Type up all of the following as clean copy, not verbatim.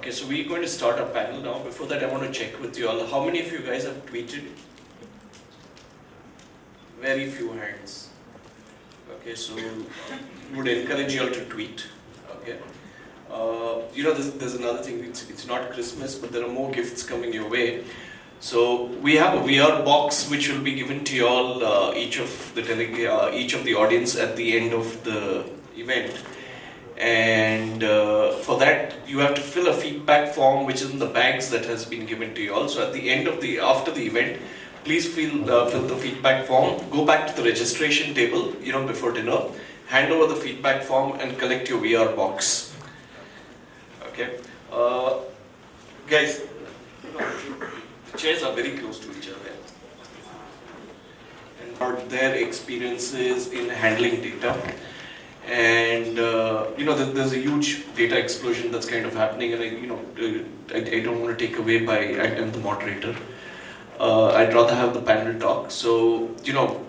Okay, so we're going to start our panel now. Before that, I want to check with you all. How many of you guys have tweeted? Very few hands. Okay, so we would encourage you all to tweet. Okay. There's another thing. It's not Christmas, but there are more gifts coming your way. So we have a VR box which will be given to you all, each of the audience at the end of the event. And for that, you have to fill a feedback form which is in the bags that has been given to you all. So at the end of after the event, please fill the feedback form. Go back to the registration table, before dinner. Hand over the feedback form and collect your VR box. Okay, guys. The chairs are very close to each other, and their experiences in handling data. And there's a huge data explosion that's kind of happening, and I don't want to take away I'm the moderator. I'd rather have the panel talk. So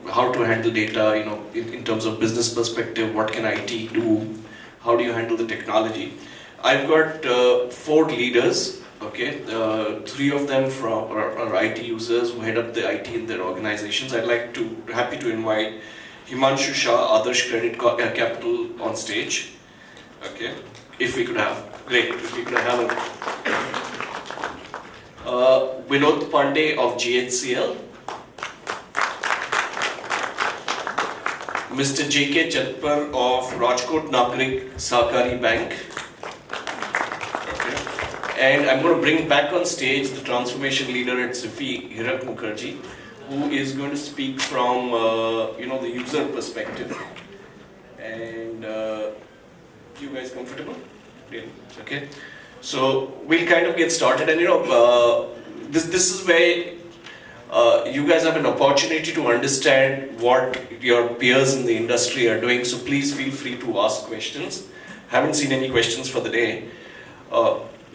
how to handle data, in terms of business perspective, what can IT do? How do you handle the technology? I've got 4 leaders. Okay, 3 of them are IT users who head up the IT in their organizations. Happy to invite Himanshu Shah, Adarsh Credit Capital on stage. Okay, if we could have Vinod Pandey of GHCL, Mr. J.K. Chatpar of Rajkot Nagrik Sahkari Bank. And I'm going to bring back on stage the transformation leader at SIFI, Hirak Mukherjee, who is going to speak from the user perspective. And you guys comfortable? Yeah. Okay. So we'll kind of get started, and this is where you guys have an opportunity to understand what your peers in the industry are doing. So please feel free to ask questions. Haven't seen any questions for the day.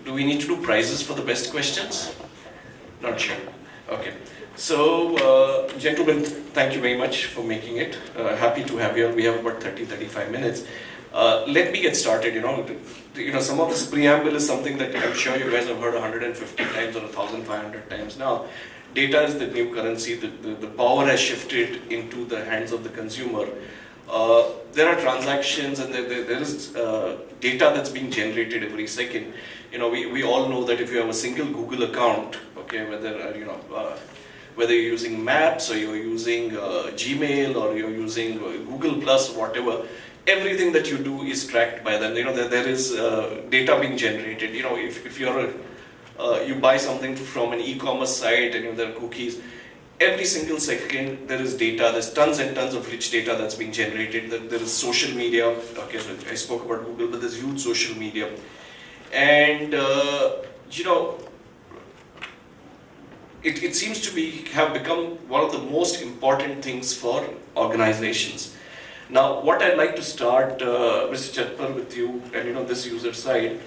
Do we need to do prizes for the best questions? Not sure. Okay. So, gentlemen, thank you very much for making it. Happy to have you. We have about 30-35 minutes. Let me get started. Some of this preamble is something that I'm sure you guys have heard 150 times or 1,500 times now. Data is the new currency. The power has shifted into the hands of the consumer. There are transactions, and there is data that's being generated every second. We all know that if you have a single Google account, okay, whether you're using Maps or you're using Gmail or you're using Google Plus, whatever, everything that you do is tracked by them. There is data being generated. If you buy something from an e-commerce site and there are cookies, every single second there is data. There's tons and tons of rich data that's being generated. There is social media. Okay, so I spoke about Google, but there's huge social media. And it seems to have become one of the most important things for organizations. Now, what I'd like to start, Mr. Chatpar, with you, and this user side,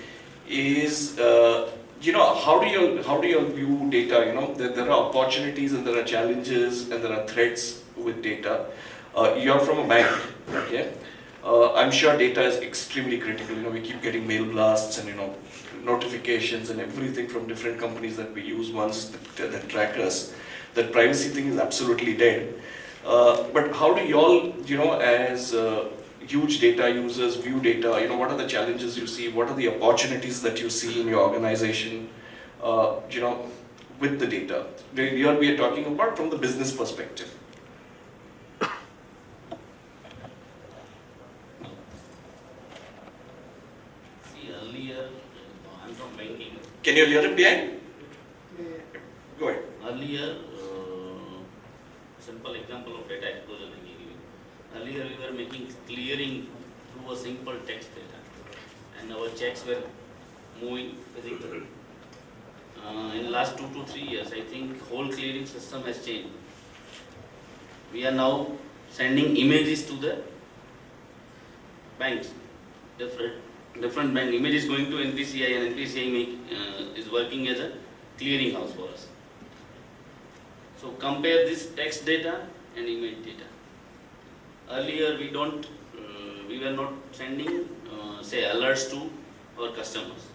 is how do you view data? There are opportunities and there are challenges and there are threats with data. You're from a bank, okay? I'm sure data is extremely critical. We keep getting mail blasts and notifications and everything from different companies that we use once that track us. That privacy thing is absolutely dead. But how do you all, as huge data users, view data? What are the challenges you see? What are the opportunities that you see in your organization? With the data. Here we are talking about from the business perspective. Can you hear it behind? Go ahead. Earlier, simple example of data explosion I gave you. Earlier we were making clearing through a simple text data, and our checks were moving physically. In the last 2 to 3 years, I think whole clearing system has changed. We are now sending images to the banks, different bank images going to NPCI, and NPCI is working as a clearing house for us. So compare this text data and image data. Earlier we were not sending say alerts to our customers.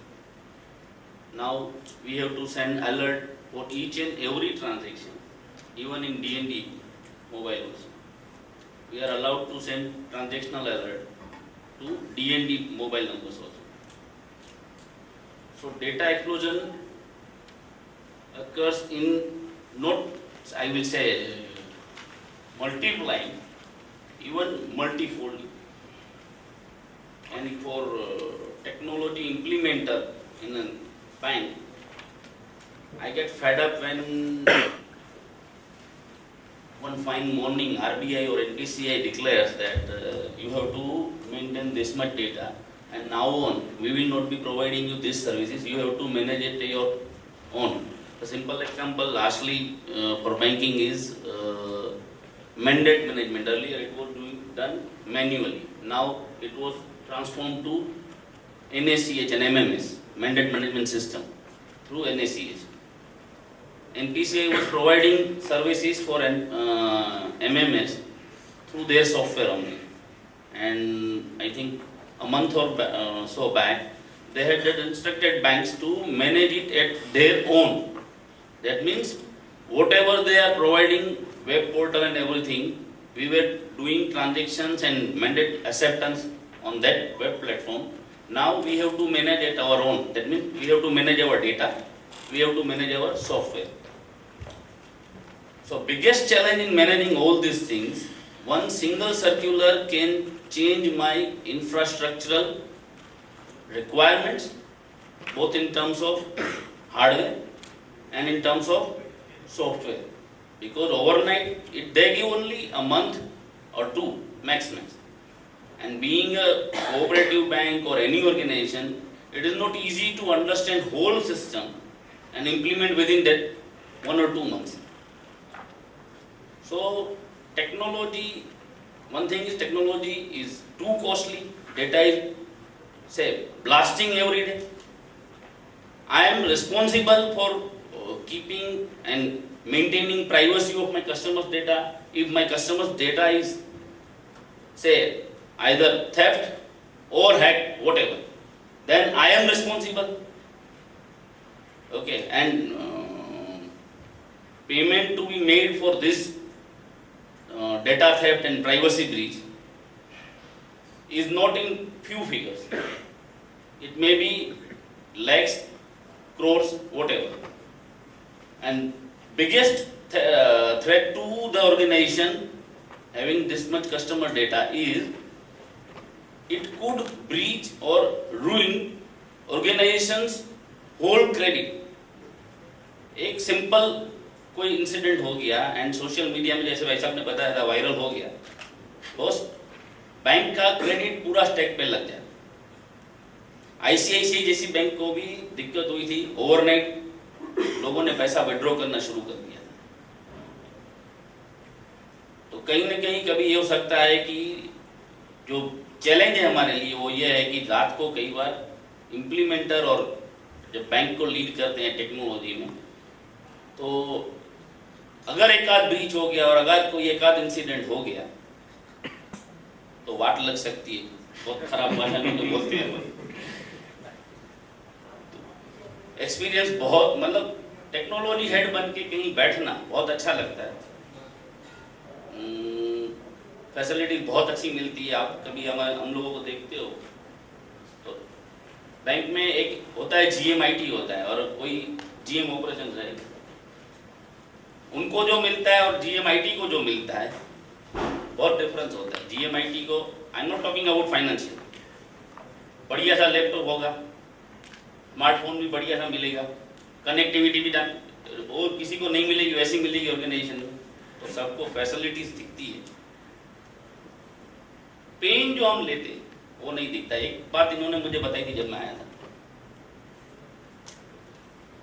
Now we have to send alert for each and every transaction, even in DND mobile also. We are allowed to send transactional alert to DND mobile numbers also. So data explosion occurs in not, I will say, multiplying, even multifold. And for technology implementer in a bank, I get fed up when one fine morning RBI or NPCI declares that you have to maintain this much data, and now on we will not be providing you these services, you have to manage it your own. A simple example lastly for banking is mandate management. Earlier it was done manually, now it was transformed to NACH and MMS, mandate management system, through NACH. NPCI was providing services for MMS through their software only, and I think a month or so back they had instructed banks to manage it at their own. That means whatever they are providing, web portal and everything, we were doing transactions and mandate acceptance on that web platform. Now we have to manage at our own. That means we have to manage our data, we have to manage our software. So biggest challenge in managing all these things, one single circular can change my infrastructural requirements, both in terms of hardware and in terms of software. Because overnight, they give only a month or two maximum. And being a cooperative bank or any organization, it is not easy to understand whole system and implement within that 1 or 2 months. So technology, one thing is technology is too costly, data is, say, blasting every day. I am responsible for keeping and maintaining privacy of my customers' data. If my customers' data is, say, either theft or hacked, whatever, then I am responsible. Okay, and payment to be made for this data theft and privacy breach is not in few figures. It may be lakhs, crores, whatever. And biggest threat to the organization having this much customer data is it could breach or ruin organization's whole credit. एक simple कोई incident हो गया and social media में जैसे भाई साहब ने बताया था वायरल हो गया, बस बैंक का क्रेडिट पूरा स्टैक पे लग जाए। आईसीआईसीआई जैसी बैंक को भी दिक्कत हुई थी, ओवरनाइट लोगों ने पैसा विड्रॉ करना शुरू कर दिया। तो कहीं ना कहीं कभी ये हो सकता है कि जो चैलेंज है हमारे लिए वो ये है कि रात को कई बार इम्प्लीमेंटर और जब बैंक को लीड करते हैं टेक्नोलॉजी में, तो अगर एक आध ब्रीच हो गया और अगर कोई एक आध इंसिडेंट हो गया तो वाट लग सकती है। बहुत खराब भाषा में तो बोलते हैं। एक्सपीरियंस बहुत, मतलब टेक्नोलॉजी हेड बन के कहीं बैठना बहुत अच्छा लगता है। फैसिलिटी बहुत अच्छी मिलती है। आप कभी हम लोगों को देखते हो तो बैंक में एक होता है जीएमआईटी होता है और कोई जीएम ऑपरेशन है, उनको जो मिलता है और जीएमआईटी को जो मिलता है बहुत डिफरेंस होता है। जीएमआईटी को, I am not talking about financial, बढ़िया सा लैपटॉप होगा, स्मार्टफोन भी बढ़िया सा मिलेगा, कनेक्टिविटी भी और किसी को नहीं मिलेगी वैसी मिलेगी ऑर्गेनाइजेशन में, तो सबको फैसिलिटीज दिखती है। पेन जो हम लेते वो नहीं दिखता। एक बात इन्होंने मुझे बताई थी जब मैं आया था,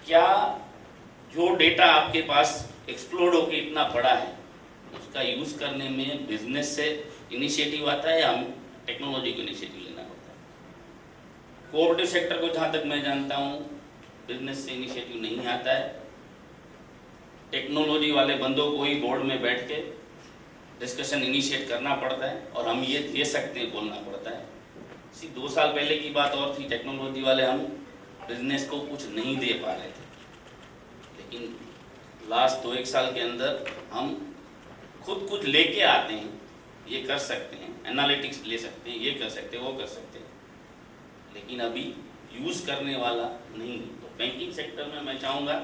क्या जो डेटा आपके पास एक्सप्लोड होके इतना बड़ा है उसका यूज करने में बिजनेस से इनिशिएटिव आता है या हम टेक्नोलॉजी को इनिशिएटिव लेना होता है? कोऑपरेटिव सेक्टर को जहां तक मैं जानता हूं बिजनेस से इनिशिएटिव नहीं आता है। टेक्नोलॉजी वाले बंदों को ही बोर्ड में बैठ के डिस्कशन इनिशिएट करना पड़ता है और हम ये दे सकते हैं बोलना पड़ता है। 2 साल पहले की बात और थी, टेक्नोलॉजी वाले हम बिजनेस को कुछ नहीं दे पा रहे थे, लेकिन लास्ट 2-1 साल के अंदर हम खुद कुछ लेके आते हैं, ये कर सकते हैं, एनालिटिक्स ले सकते हैं, ये कर सकते हैं, वो कर सकते हैं, लेकिन अभी यूज़ करने वाला नहीं है। तो बैंकिंग सेक्टर में मैं चाहूँगा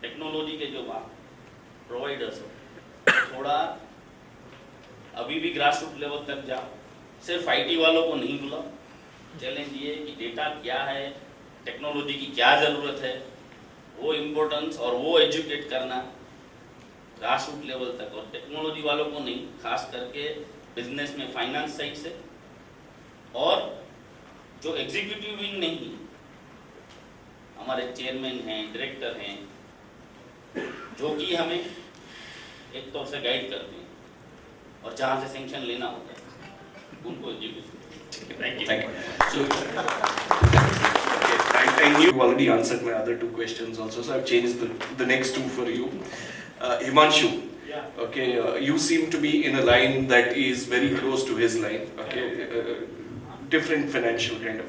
टेक्नोलॉजी के जो प्रोवाइडर्स हो, थोड़ा अभी भी ग्रास रूट लेवल तक जाओ, सिर्फ आईटी वालों को नहीं बुलाओ। चैलेंज ये है कि डेटा क्या है, टेक्नोलॉजी की क्या ज़रूरत है, वो इम्पोर्टेंस और वो एजुकेट करना ग्रास रूट लेवल तक, और टेक्नोलॉजी वालों को नहीं, खास करके बिजनेस में फाइनेंस साइड से, और जो एग्जीक्यूटिव विंग नहीं है, हमारे चेयरमैन हैं, डायरेक्टर हैं, जो कि हमें एक तौर से गाइड करते हैं, और जहाँ से सैंक्शन लेना होता है उनको executive. Thank you. So, okay, I knew you already answered my other 2 questions also, so I've changed the next 2 for you. Himanshu, okay, you seem to be in a line that is very close to his line, okay, different financial kind of.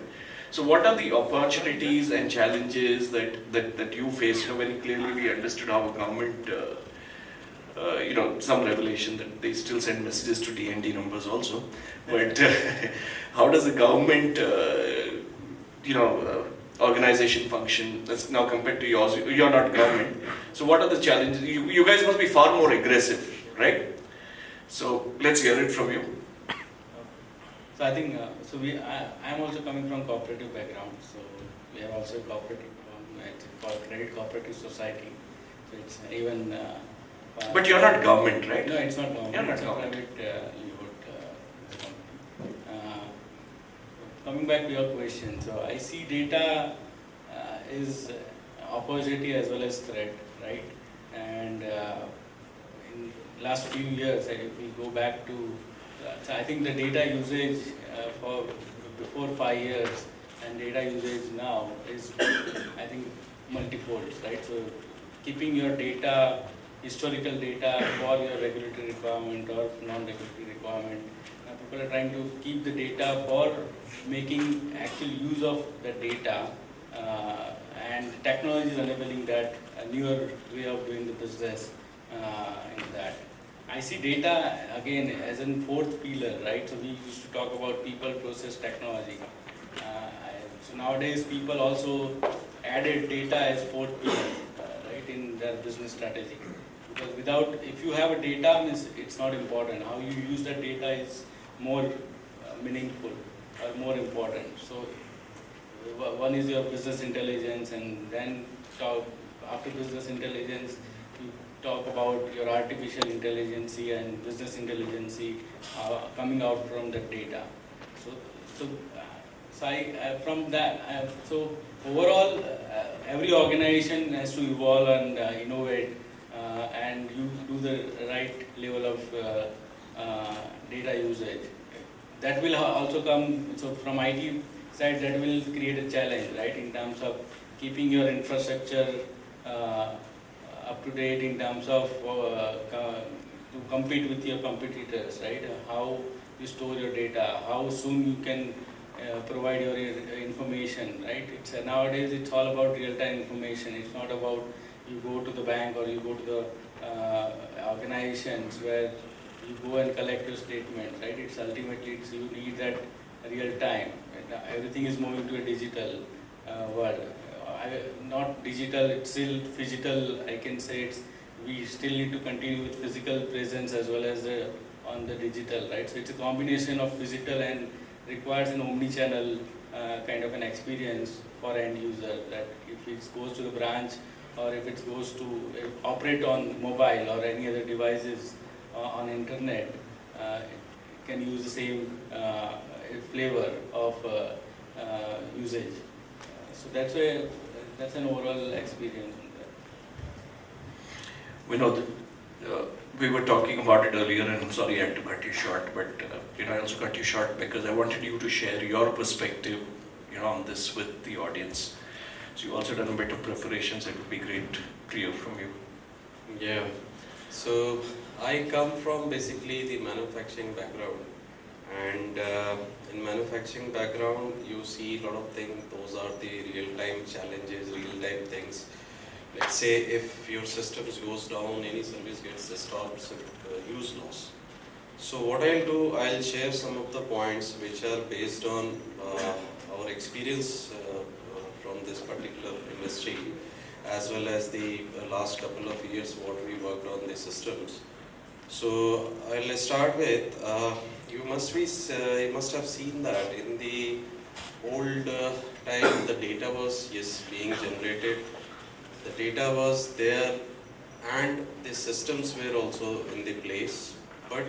So what are the opportunities and challenges that you face? Very clearly we understood how a government, some revelation that they still send messages to DND numbers also, but how does the government, organization function that's now compared to yours? You're not government, so what are the challenges? You guys must be far more aggressive, right? So let's hear it from you. So I think, I'm also coming from cooperative background, so we have also a cooperative, it's called Credit Cooperative Society, so it's even... But you're not government, right? No, it's not government, You're not it's government. a private coming back to your question, so I see data is opportunity as well as threat, right? And in last few years, if we go back to, so I think the data usage for before 5 years and data usage now is, I think, multifold, right? So keeping your data, historical data for your regulatory requirement or non-regulatory requirement, people are trying to keep the data for making actual use of the data, and technology is enabling that, a newer way of doing the business in that. I see data again as a 4th pillar, right? So we used to talk about people, process, technology. So nowadays people also added data as 4th pillar, right, in their business strategy. Because without, if you have a data, means it's not important. How you use that data is more meaningful or more important. So one is your business intelligence, and then after business intelligence, you talk about your artificial intelligence and business intelligence coming out from the data. So from that, so overall, every organization has to evolve and innovate, and you do the right level of data usage. That will also come, so from IT side, that will create a challenge, right, in terms of keeping your infrastructure up to date, in terms of to compete with your competitors, right? How you store your data, how soon you can provide your information, right? Nowadays it's all about real-time information. It's not about you go to the bank or you go to the organizations where you go and collect your statement, right? It's ultimately you need that real time. Everything is moving to a digital world. Not digital, it's still physical. I can say we still need to continue with physical presence as well as on the digital, right? So it's a combination of physical and requires an omni-channel kind of an experience for end user. That if it goes to the branch or if it goes to operate on mobile or any other devices on internet, it can use the same flavor of usage. So that's an overall experience. Vinod, we were talking about it earlier, and I'm sorry I had to cut you short, but I also cut you short because I wanted you to share your perspective, on this with the audience. So you also done a bit of preparations. It would be great to hear from you. Yeah. So I come from basically the manufacturing background, And in manufacturing background, you see a lot of things. Those are the real-time challenges, real-time things. Let's say if your systems goes down, any service gets disturbed, so use loss. So what I'll do, I'll share some of the points which are based on our experience from this particular industry, as well as the last couple of years what we worked on the systems. So I'll start with, you must have seen that in the old time the data was being generated, the data was there, and the systems were also in the place, but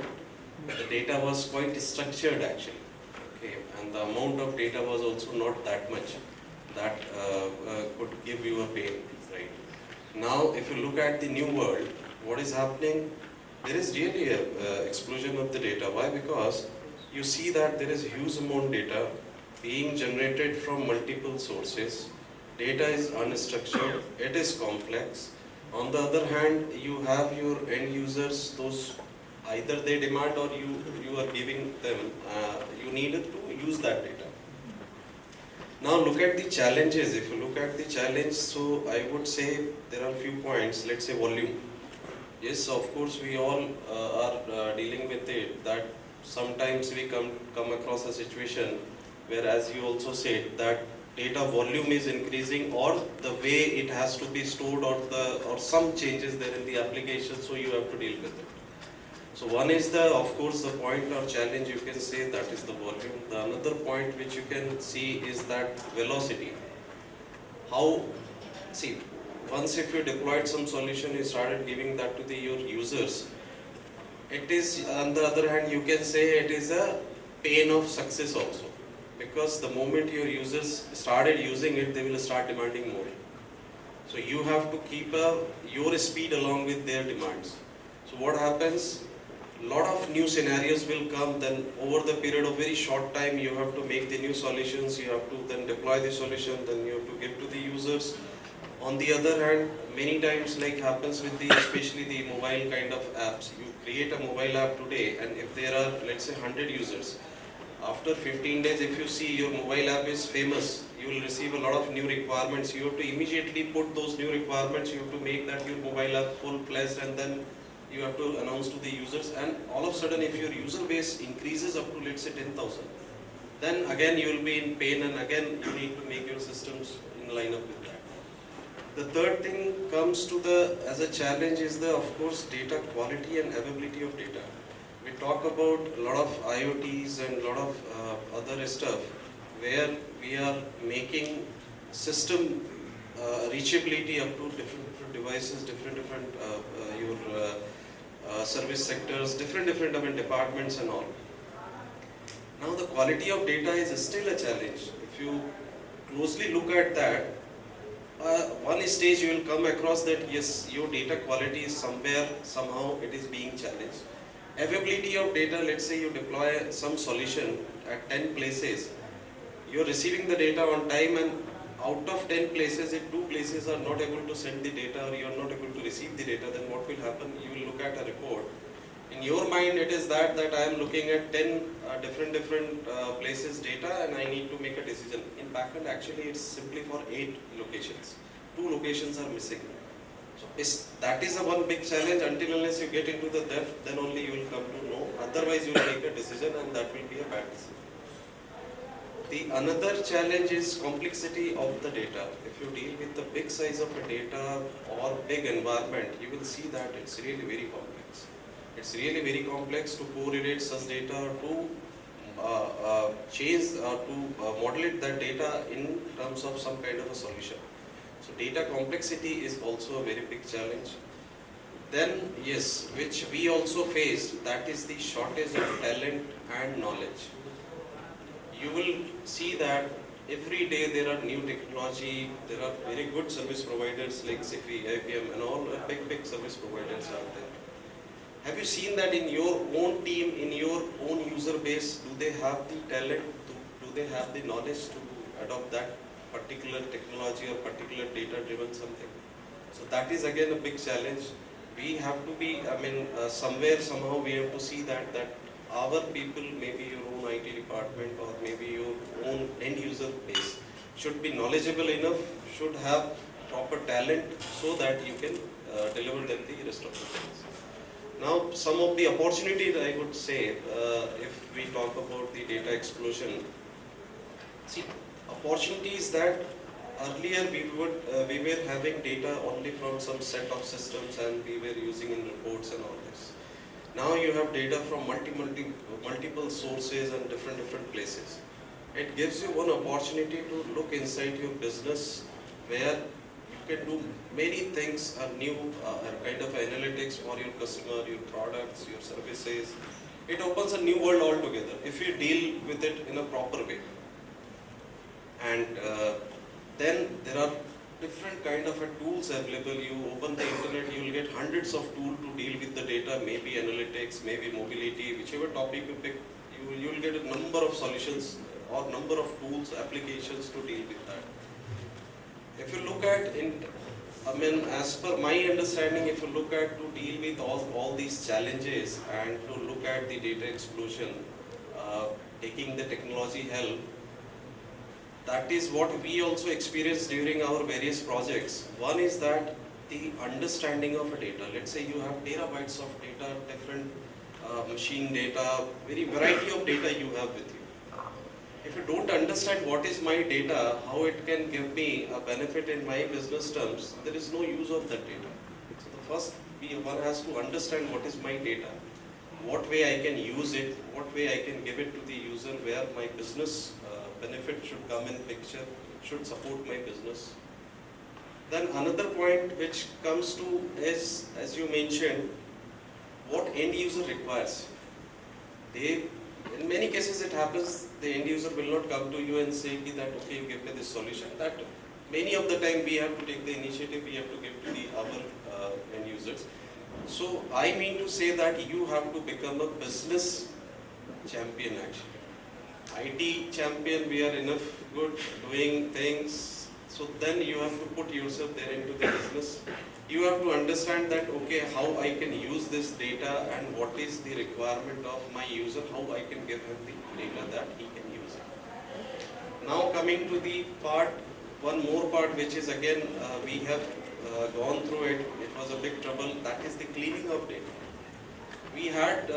the data was quite structured actually. Okay, and the amount of data was also not that much that could give you a pain, right? Now, if you look at the new world, what is happening? There is really a explosion of the data. Why? Because you see that there is a huge amount of data being generated from multiple sources. Data is unstructured, it is complex. On the other hand, you have your end users, those either they demand or you are giving them, you needed to use that data. Now look at the challenges. If you look at the challenge, so I would say there are a few points. Let's say volume. Yes, of course we all are dealing with it, that sometimes we come across a situation where, as you also said, that data volume is increasing, or the way it has to be stored, or some changes there in the application, so you have to deal with it. So one is of course the point or challenge, you can say, that is the volume. The another point which you can see is that velocity. Once if you deployed some solution, you started giving that to your users, it is, on the other hand, you can say it is a pain of success also. Because the moment your users started using it, they will start demanding more. So you have to keep your speed along with their demands. So what happens? A lot of new scenarios will come, then over the period of very short time you have to make the new solutions, you have to then deploy the solution, then you have to give to the users. On the other hand, many times, like happens with especially the mobile kind of apps, you create a mobile app today, and if there are, let's say, 100 users, after 15 days, if you see your mobile app is famous, you will receive a lot of new requirements. You have to immediately put those new requirements, you have to make that your mobile app full-fledged, and then you have to announce to the users, and all of a sudden if your user base increases up to, let's say, 10,000, then again you will be in pain, and again you need to make your systems in line up with that. The third thing comes to as a challenge is of course, data quality and availability of data. We talk about a lot of IoTs and a lot of other stuff where we are making system reachability up to different devices, different service sectors, different departments and all. Now the quality of data is still a challenge. If you closely look at that, one stage you will come across that yes, your data quality is somehow it is being challenged. Availability of data, let's say you deploy some solution at 10 places, you're receiving the data on time, and out of 10 places, if 2 places are not able to send the data, or you're not able to receive the data, then what will happen? You will look at a report. In your mind, it is that I am looking at 10 different places data, and I need to make a decision. In backend, actually, it's simply for 8 locations. 2 locations are missing. So that is a one big challenge. Until unless you get into the depth, then only you will come to know. Otherwise, you will make a decision, and that will be a bad decision. The another challenge is complexity of the data. If you deal with the big size of a data or big environment, you will see that it's really very complex. It's really very complex to correlate such data, to change, to modulate that data in terms of some kind of a solution. So data complexity is also a very big challenge. Then yes, which we also faced, that is the shortage of talent and knowledge. You will see that every day there are new technology, there are very good service providers like SIFI, IBM and all big service providers out there. Have you seen that in your own team, in your own user base, do they have the talent, do they have the knowledge to adopt that particular technology or particular data driven something? So that is again a big challenge. We have to be, somewhere, somehow we have to see that our people, maybe your own own IT department or maybe your own end user base should be knowledgeable enough, should have proper talent so that you can deliver them the rest of the things. Now, some of the opportunities I would say, if we talk about the data explosion, see, opportunities that earlier we were having data only from some set of systems and we were using in reports and all this. Now you have data from multiple sources and different places. It gives you one opportunity to look inside your business where you can do many things, a new kind of analytics for your customer, your products, your services. It opens a new world altogether if you deal with it in a proper way. And then there are different kind of tools available. You open the internet, you will get hundreds of tools to deal with the data, maybe analytics, maybe mobility, whichever topic you pick, you will get a number of solutions or number of tools, applications to deal with that. If you look at, as per my understanding, if you look at to deal with all these challenges and to look at the data explosion, taking the technology help, that is what we also experience during our various projects. One is that the understanding of data. Let's say you have terabytes of data, different machine data, very variety of data you have with you. If you don't understand what is my data, how it can give me a benefit in my business terms, there is no use of that data. So the first, one has to understand what is my data, what way I can use it, what way I can give it to the user, where my business benefit should come in picture, should support my business. Then another point which comes to is, as you mentioned, what end user requires. In many cases it happens, the end user will not come to you and say that, okay, you give me this solution. That many of the time we have to take the initiative, we have to give to our end users. So I mean to say that you have to become a business champion actually. IT champion, we are enough good doing things, so then you have to put yourself there into the business. You have to understand that, okay, how I can use this data and what is the requirement of my user, how I can give him the data that he can use it. Now coming to the part, one more part which is again, we have gone through it, it was a big trouble, that is the cleaning of data. We had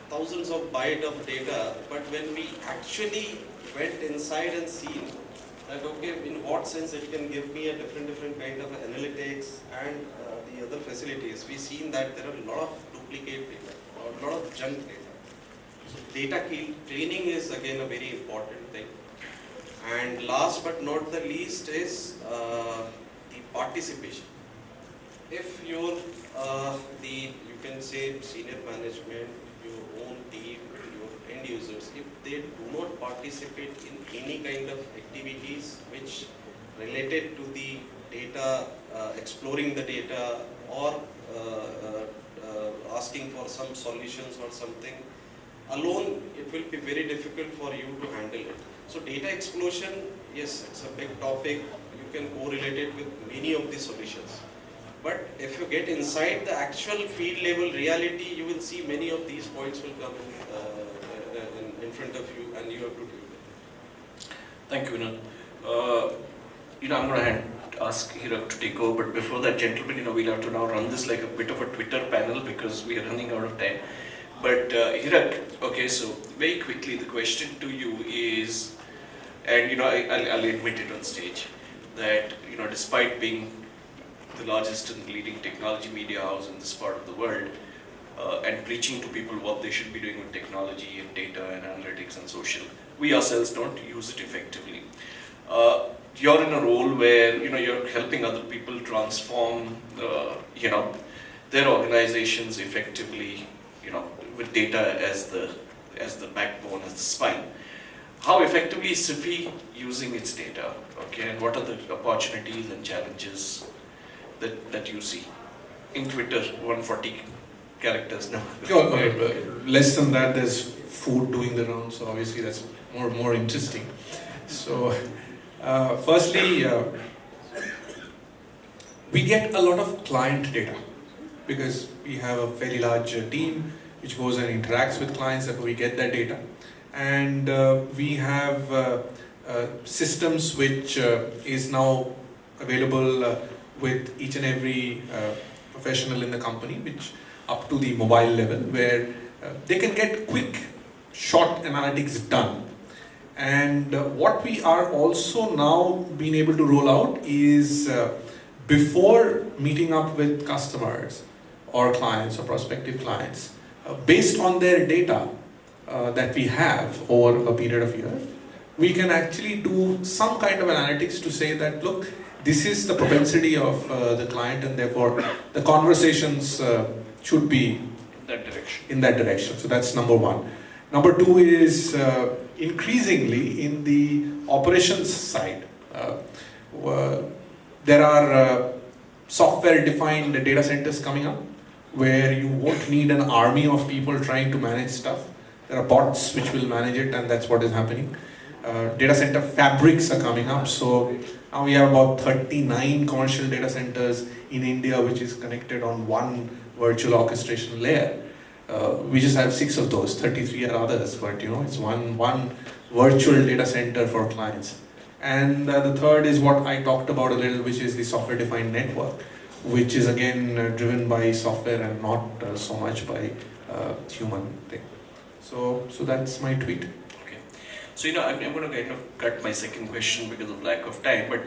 thousands of bytes of data, but when we actually went inside and seen that, okay, in what sense it can give me a different kind of analytics and the other facilities, we seen that there are a lot of duplicate data, a lot of junk data. So data cleaning is again a very important thing. And last but not the least is the participation. If you're you can say senior management, your own team, your end users, if they do not participate in any kind of activities which related to the data, exploring the data or asking for some solutions or something, alone it will be very difficult for you to handle it. So data explosion, yes, it's a big topic, you can correlate it with many of the solutions. But if you get inside the actual field level reality, you will see many of these points will come in front of you and you have to deal with it. Thank you, Vinod. I'm going to ask Hirak to take over, but before that, gentlemen, we'll have to now run this like a bit of a Twitter panel because we are running out of time. But Hirak, okay, so very quickly, the question to you is, and I'll admit it on stage, that despite being the largest and leading technology media house in this part of the world, and preaching to people what they should be doing with technology and data and analytics and social, we ourselves don't use it effectively. You're in a role where you're helping other people transform their organizations effectively, with data as the backbone, as the spine. How effectively is SIFI using its data? Okay, and what are the opportunities and challenges that you see in Twitter? 140 characters now. Less than that, there's food doing the rounds, so obviously that's more interesting. So, firstly, we get a lot of client data because we have a very large team which goes and interacts with clients, and we get that data. and we have systems which is now available with each and every professional in the company, which up to the mobile level, where they can get quick, short analytics done. And what we are also now being able to roll out is before meeting up with customers or clients or prospective clients, based on their data that we have over a period of years, we can actually do some kind of analytics to say that, look, this is the propensity of the client, and therefore the conversations should be in that direction. So that's number one. Number two is increasingly in the operations side. There are software-defined data centers coming up where you won't need an army of people trying to manage stuff. There are bots which will manage it, and that's what is happening. Data center fabrics are coming up. So now we have about 39 commercial data centers in India which is connected on one virtual orchestration layer. We just have 6 of those, 33 are others, but it's one virtual data center for clients. And the third is what I talked about a little, which is the software-defined network, which is again driven by software and not so much by human thing. So that's my tweet. Okay. So I'm going to kind of cut my second question because of lack of time, but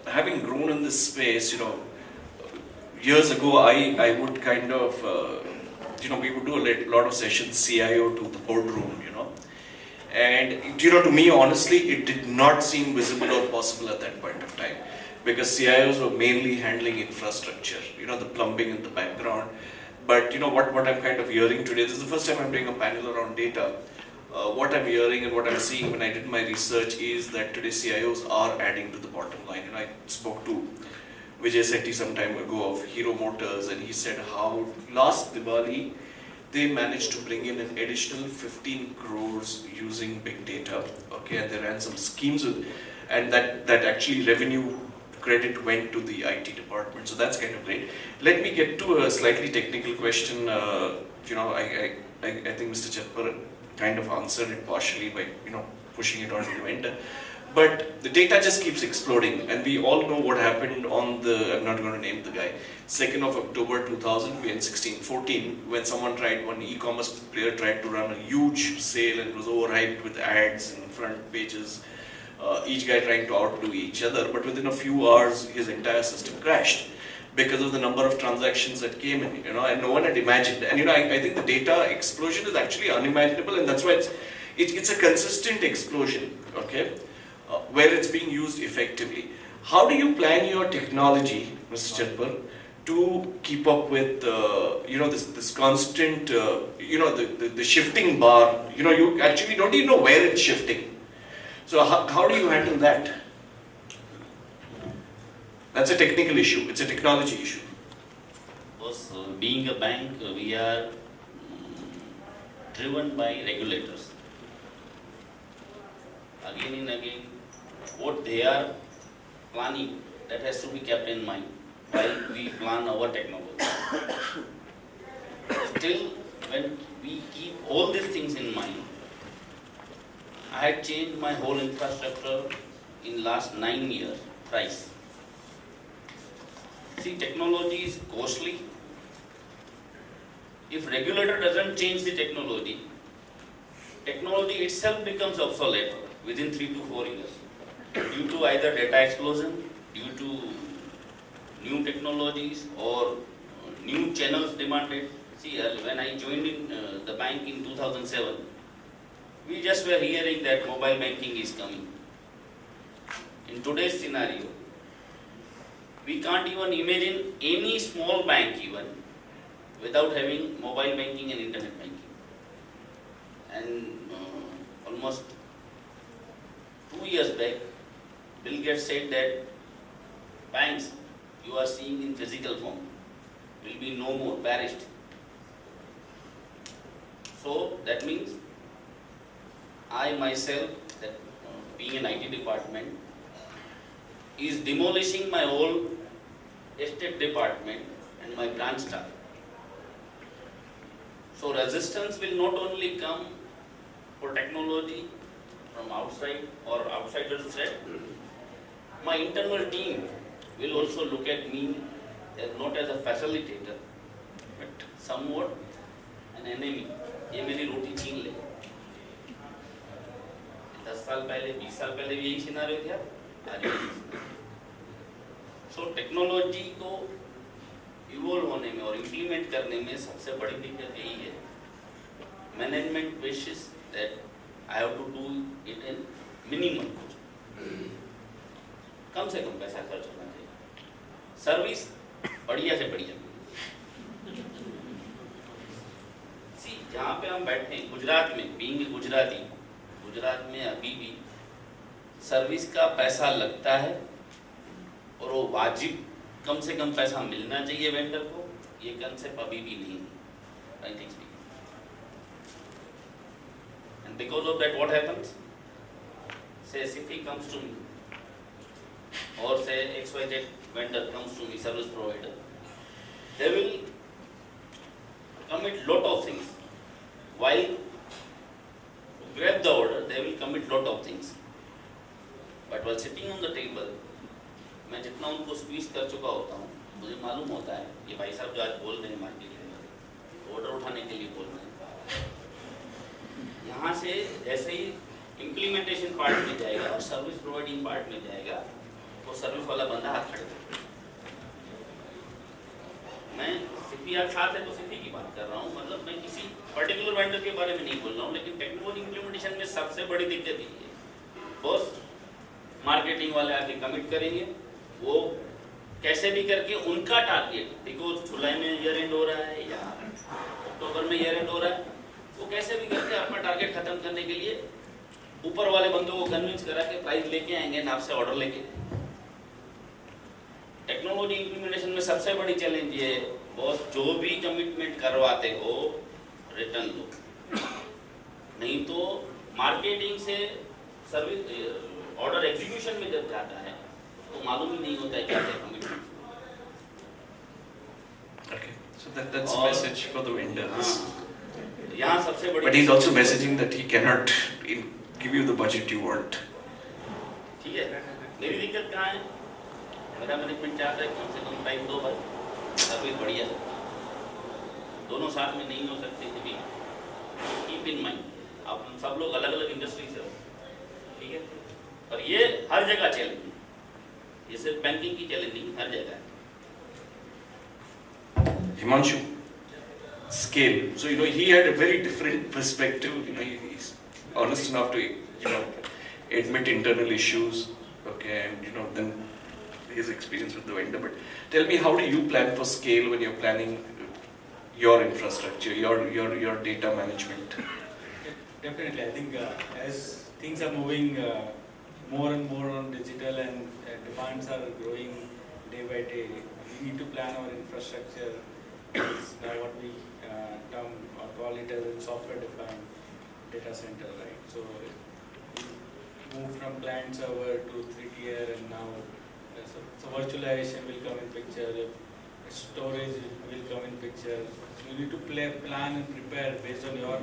having grown in this space, years ago I would kind of, we would do a lot of sessions CIO to the boardroom, and to me honestly it did not seem visible or possible at that point of time, because CIOs were mainly handling infrastructure, the plumbing in the background. But what I'm kind of hearing today, this is the first time I'm doing a panel around data. What I'm hearing and what I'm seeing when I did my research is that today CIOs are adding to the bottom line. And I spoke to Vijay Sethi some time ago of Hero Motors, and he said how last Diwali they managed to bring in an additional 15 crores using big data. Okay, and they ran some schemes with, and that actually revenue credit went to the IT department. So that's kind of great. Let me get to a slightly technical question. I think Mr. Chatpar kind of answered it partially by pushing it on to vendor. But the data just keeps exploding, and we all know what happened on the, I'm not going to name the guy, 2nd of October 2000, in 1614, when one e-commerce player tried to run a huge sale and it was overhyped with ads and front pages, each guy trying to outdo each other, but within a few hours his entire system crashed because of the number of transactions that came in, and no one had imagined. And I think the data explosion is actually unimaginable, and that's why it's a consistent explosion, okay? Where it's being used effectively. How do you plan your technology, Mr. Chatpar, to keep up with this constant the shifting bar? You actually don't even know where it's shifting. So how do you handle that? That's a technical issue. It's a technology issue. Because being a bank, we are driven by regulators. Again and again, what they are planning, that has to be kept in mind while we plan our technology. Still, when we keep all these things in mind, I had changed my whole infrastructure in last 9 years thrice. See, technology is costly. If regulator doesn't change the technology itself becomes obsolete within 3 to 4 years, due to either data explosion, due to new technologies or new channels demanded. See, when I joined in the bank in 2007, we just were hearing that mobile banking is coming. In today's scenario, we can't even imagine any small bank even without having mobile banking and internet banking. And almost 2 years back, Bill Gates said that banks you are seeing in physical form will be no more, perished. So that means I myself, that being an IT department, is demolishing my whole estate department and my branch staff. So resistance will not only come for technology from outside or outsiders threat, my internal team will also look at me as not as a facilitator, but somewhat an enemy. ये मेरी रोटी छीन ले। 10 साल पहले, 20 साल पहले भी यही सिनारियो था, आज भी। So टेक्नोलॉजी को इवॉल्व होने में और इम्प्लीमेंट करने में सबसे बड़ी दिक्कत यही है। Management wishes that I have to do it in minimum cost, कम से कम पैसा खर्च होना चाहिए, सर्विस बढ़िया से बढ़िया। सी जहाँ पे हम बैठे हैं गुजरात में, बीइंग गुजराती, गुजरात में अभी भी सर्विस का पैसा लगता है और वो वाजिब कम से कम पैसा मिलना चाहिए वेंडर को, ये कंसेप्ट अभी भी नहीं है, frankly speaking. And because of that, what happens? Say SIFI comes to me, or say XYZ vendor comes to me, service provider. They will commit lot of things. While to grab the order, they will commit lot of things. But while sitting on the table, मैं जितना उनको squeeze कर चुका होता हूँ, मुझे मालूम होता है ये भाई साहब जो आज बोल रहे हैं मार्केटिंग में, ऑर्डर उठाने के लिए बोल रहे हैं, यहाँ से जैसे ही इम्प्लीमेंटेशन पार्ट में जाएगा और सर्विस प्रोवाइडिंग पार्ट में जाएगा, वो सर्विस वाला बंदा हाथ खड़े करेगा। मैं सिफी आज साथ है तो सिफी की बात कर रहा हूँ, मतलब मैं किसी पर्टिकुलर वेंडर के बारे में नहीं बोल रहा हूँ, लेकिन टेक्नोलॉजी इम्प्लीमेंटेशन में सबसे बड़ी दिक्कत ये है, बॉस मार्केटिंग वाले आके कमिट करेंगे, वो कैसे भी करके उनका टारगेट, बिकॉज जुलाई में ईयर एंड हो रहा है या अक्टूबर में ईयर एंड हो रहा है, वो कैसे भी करके अपना टारगेट खत्म करने के लिए ऊपर वाले बंदों को कन्विंस करा के प्राइस लेके आएंगे ना, आपसे ऑर्डर लेके। टेक्नोलॉजी इंप्लीमेंटेशन में सबसे बड़ी चैलेंज ये है, बॉस जो भी कमिटमेंट करवाते हो रिटर्न लो, नहीं तो मार्केटिंग से सर्विस ऑर्डर एग्जीक्यूशन में जब जाता है तो मालूम ही नहीं होता है क्या क्या commitment. Okay, so that's a message for the vendors. यहाँ सबसे बड़ी, But he's also messaging that he cannot give you the budget you want. ठीक है, मेरी दिक्कत कहाँ है? मेरा मैनेजमेंट चाहता है कम से कम टाइम 2 बार सर्विस बढ़िया, दोनों साथ में नहीं हो सकते कभी। कीप इन माइंड, आप सब लोग अलग अलग इंडस्ट्री से हो, ठीक है, और ये हर जगह चैलेंज है, ये सिर्फ बैंकिंग की चैलेंज नहीं, हर जगह है। Himanshu, scale. So, he had a very different perspective. He's honest enough to, admit internal issues. Okay, and, then his experience with the vendor. But tell me, how do you plan for scale when you're planning your infrastructure, your data management? Definitely, I think as things are moving more and more on digital and demands are growing day by day, we need to plan our infrastructure. Is now what we term or call it as a software-defined data center, right? So we move from client server to 3-tier, and now so virtualization will come in picture, storage will come in picture. So you need to plan and prepare based on your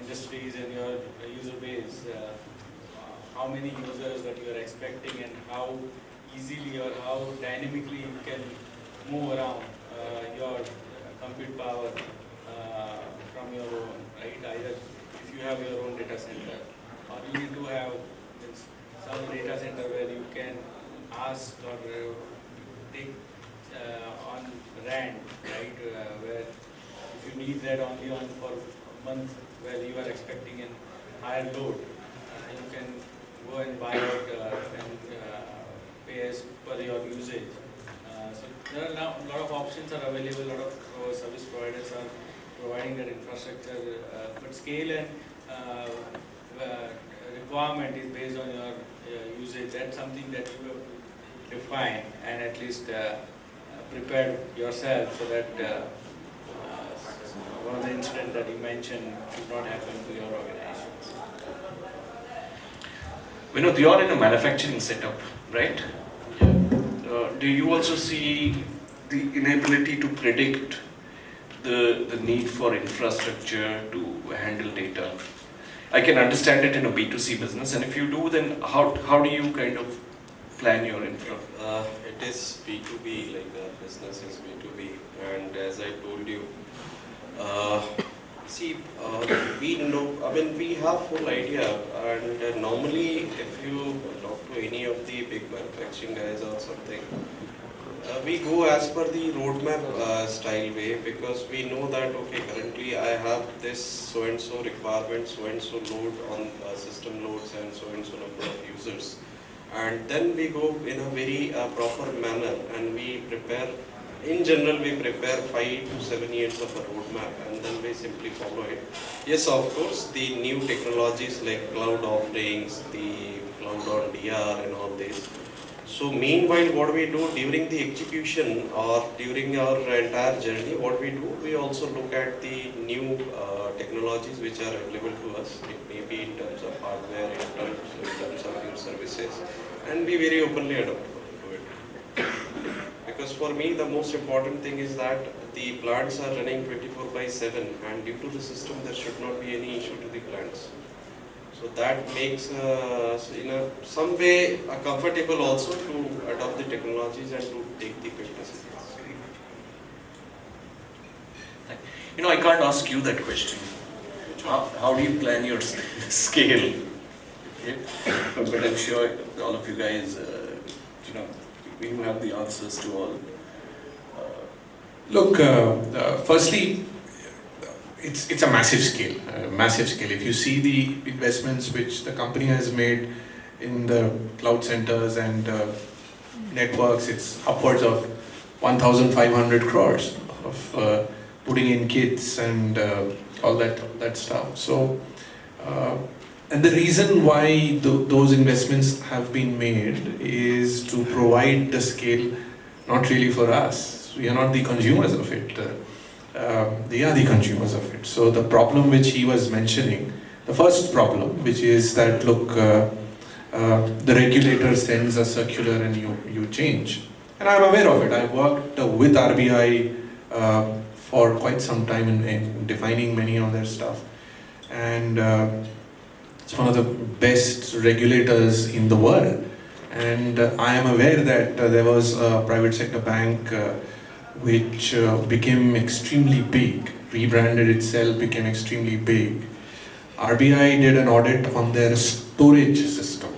industries and your user base, how many users that you are expecting and how easily or how dynamically you can move around your compute power from your own, right? Either if you have your own data center, or you need to have some data center where you can ask or take on rent, right? Where if you need that only on for a month, where you are expecting a higher load, you can go and buy out and pay as per your usage. So there are now a lot of options are available, a lot of service providers are providing that infrastructure, but scale and requirement is based on your usage. That's something that you have to define and at least prepare yourself so that one of the incidents that you mentioned should not happen to your organization. Vinod, you are in a manufacturing setup, right? Do you also see the inability to predict the need for infrastructure to handle data? I can understand it in a B2C business, and if you do, then how do you kind of plan your infra? It is B2B, like the business is B2B, and as I told you, we know, I mean, we have full idea, and normally if you talk to any of the big manufacturing guys or something, we go as per the roadmap style way, because we know that, okay, currently I have this so and so requirement, so and so load on system loads and so number of users. And then we go in a very proper manner, and we prepare, in general we prepare 5 to 7 years of a roadmap, and then we simply follow it. Yes, of course, the new technologies like cloud offerings, the cloud on DR and all this. So meanwhile, what we do during the execution or during our entire journey, what we do, we also look at the new technologies which are available to us. It may be in terms of hardware, in terms of new services, and be very openly adaptable to it. Because for me, the most important thing is that the plants are running 24/7, and due to the system, there should not be any issue to the plants. So that makes, in some way, comfortable also to adopt the technologies and to take the quick decisions. You know, I can't ask you that question. How do you plan your scale? Okay? But I'm sure all of you guys, you have the answers to all. Look, firstly, it's a massive scale, If you see the investments which the company has made in the cloud centers and networks, it's upwards of 1,500 crores of putting in kits and all that stuff. So, and the reason why those investments have been made is to provide the scale, not really for us. We are not the consumers of it. They are the consumers of it. So the problem which he was mentioning, the first problem, which is that, look, the regulator sends a circular and you change. And I'm aware of it. I worked with RBI for quite some time in defining many of their stuff. And it's one of the best regulators in the world. And I am aware that there was a private sector bank which became extremely big, rebranded itself, became extremely big. RBI did an audit on their storage system.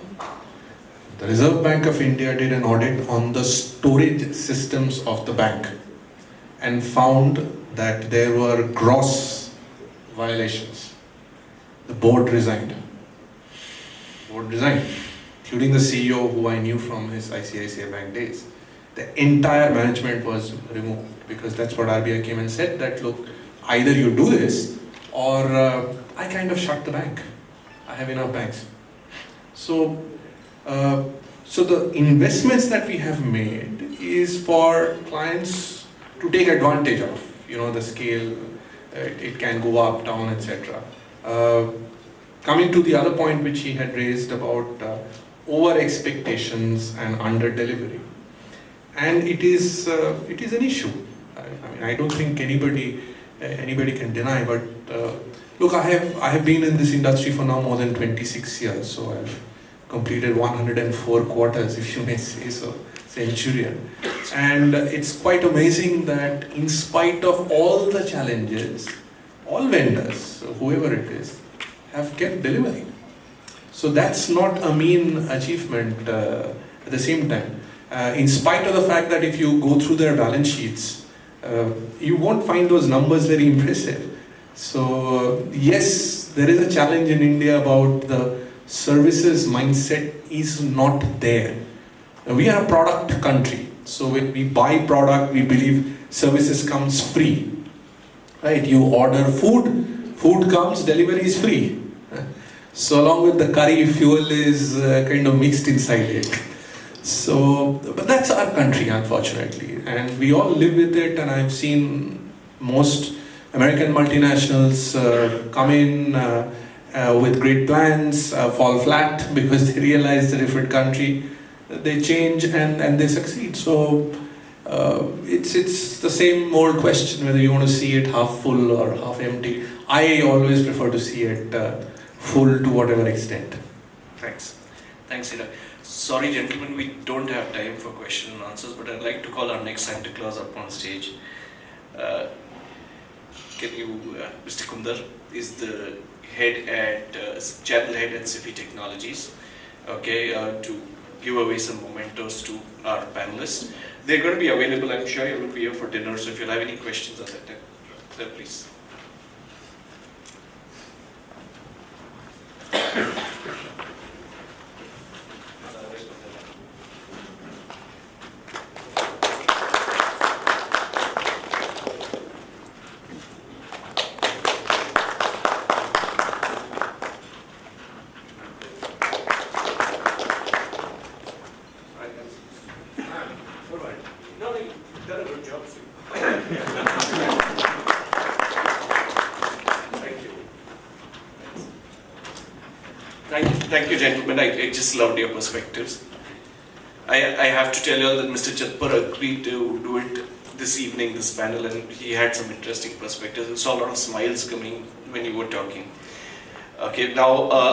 The Reserve Bank of India did an audit on the storage systems of the bank and found that there were gross violations. The board resigned. Including the CEO who I knew from his ICICI Bank days. The entire management was removed because that's what RBI came and said, that look, either you do this or I kind of shut the bank. I have enough banks. So, so the investments that we have made is for clients to take advantage of, the scale, it can go up, down, etc. Coming to the other point which he had raised about over expectations and under delivery. And it is an issue. I mean, I don't think anybody can deny. But look, I have been in this industry for now more than 26 years. So I've completed 104 quarters, if you may say so, centurion. And it's quite amazing that in spite of all the challenges, all vendors, whoever it is, have kept delivering. So that's not a mean achievement at the same time. In spite of the fact that if you go through their balance sheets, you won't find those numbers very impressive. So yes, there is a challenge in India about the services mindset is not there. We are a product country. So when we buy product, we believe services comes free. Right? You order food comes, delivery is free. So along with the curry, fuel is kind of mixed inside it. So, but that's our country, unfortunately, and we all live with it. And I've seen most American multinationals come in with great plans, fall flat because they realize that if a country, they change and they succeed. So it's the same old question whether you want to see it half full or half empty. I always prefer to see it full to whatever extent. Thanks. Thanks, Hirak. Sorry, gentlemen, we don't have time for question and answers, but I'd like to call our next Santa Claus up on stage. Can you, Mr. Kundar is the head at, channel head at SIFI Technologies, okay, to give away some mementos to our panelists. They're going to be available, I'm sure you will be here for dinner, so if you'll have any questions at that time, sir, please. Thank you, gentlemen. I just loved your perspectives. I have to tell you all that Mr. Chatpar agreed to do it this evening, this panel, and he had some interesting perspectives. I saw a lot of smiles coming when you were talking. Okay, now